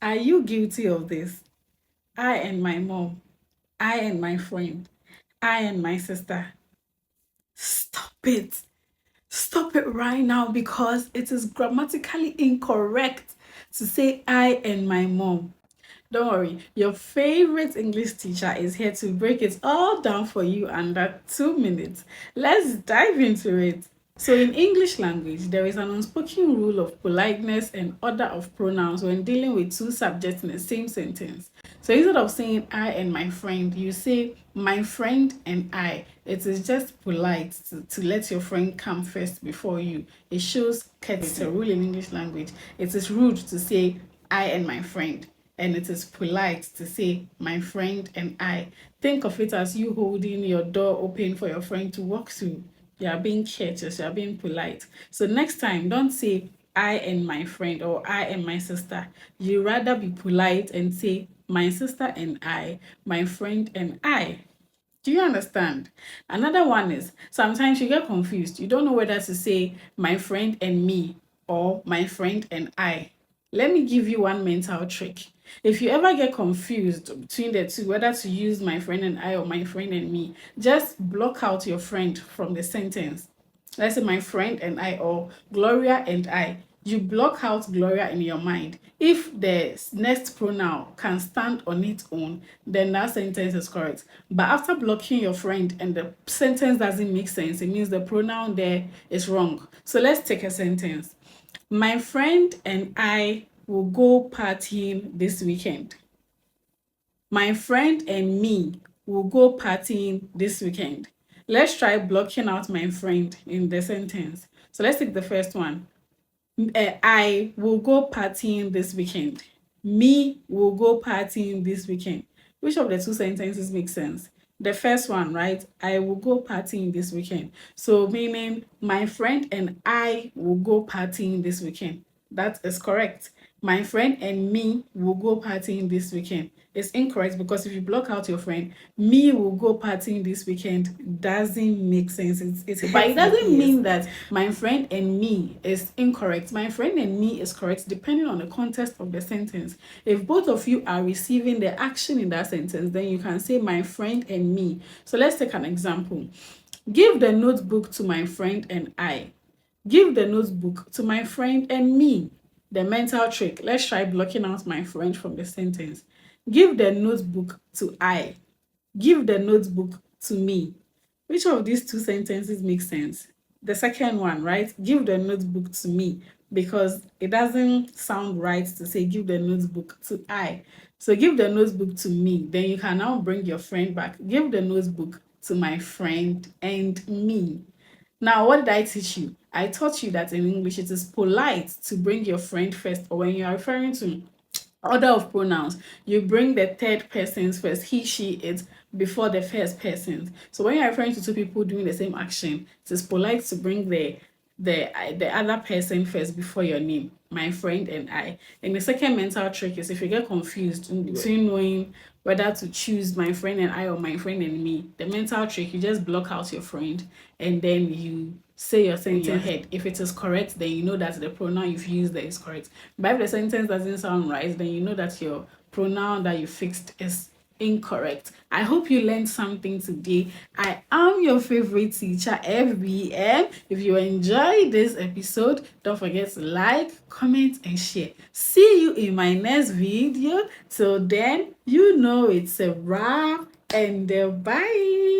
Are you guilty of this? I and my mom, I and my friend, I and my sister. Stop it. Stop it right now because it is grammatically incorrect to say I and my mom. Don't worry, your favorite English teacher is here to break it all down for you under 2 minutes. Let's dive into it. So, in English language, there is an unspoken rule of politeness and order of pronouns when dealing with two subjects in the same sentence. So, instead of saying I and my friend, you say my friend and I. It is just polite to let your friend come first before you. It shows courtesy. It's a rule in English language. It is rude to say I and my friend, and it is polite to say my friend and I. Think of it as you holding your door open for your friend to walk through. You are being courteous, you are being polite. So next time, don't say I and my friend or I and my sister. You rather be polite and say my sister and I, my friend and I. Do you understand? Another one is sometimes you get confused. You don't know whether to say my friend and me or my friend and I. Let me give you one mental trick. If you ever get confused between the two, whether to use my friend and I or my friend and me, just block out your friend from the sentence. Let's say my friend and I or Gloria and I. You block out Gloria in your mind. If the next pronoun can stand on its own, then that sentence is correct. But after blocking your friend and the sentence doesn't make sense, it means the pronoun there is wrong. So let's take a sentence. My friend and I will go partying this weekend. My friend and me will go partying this weekend. Let's try blocking out my friend in the sentence. So let's take the first one. I will go partying this weekend. Me will go partying this weekend. Which of the two sentences make sense? The first one, right? I will go partying this weekend. So meaning my friend and I will go partying this weekend. That is correct. My friend and me will go partying this weekend. It's incorrect because if you block out your friend, me will go partying this weekend doesn't make sense. But it doesn't mean that my friend and me is incorrect. My friend and me is correct depending on the context of the sentence. If both of you are receiving the action in that sentence, then you can say my friend and me. So let's take an example. Give the notebook to my friend and I. Give the notebook to my friend and me. The mental trick. Let's try blocking out my friend from the sentence. Give the notebook to I. Give the notebook to me. Which of these two sentences makes sense? The second one, right? Give the notebook to me because it doesn't sound right to say give the notebook to I. So give the notebook to me. Then you can now bring your friend back. Give the notebook to my friend and me. Now, what did I teach you? I taught you that in English it is polite to bring your friend first, or when you are referring to order of pronouns, you bring the third persons first, he, she, it, before the first persons. So when you're referring to two people doing the same action, it is polite to bring the other person first before your name, my friend and I. And the second mental trick is if you get confused in between knowing whether to choose my friend and I or my friend and me, the mental trick, you just block out your friend and then you say your sentence in your head. If it is correct, then you know that the pronoun you've used there is correct. But if the sentence doesn't sound right, then you know that your pronoun that you fixed is incorrect. I hope you learned something today. I am your favorite teacher, FBM. If you enjoyed this episode, don't forget to like, comment, and share. See you in my next video. Till then, you know it's a wrap and bye.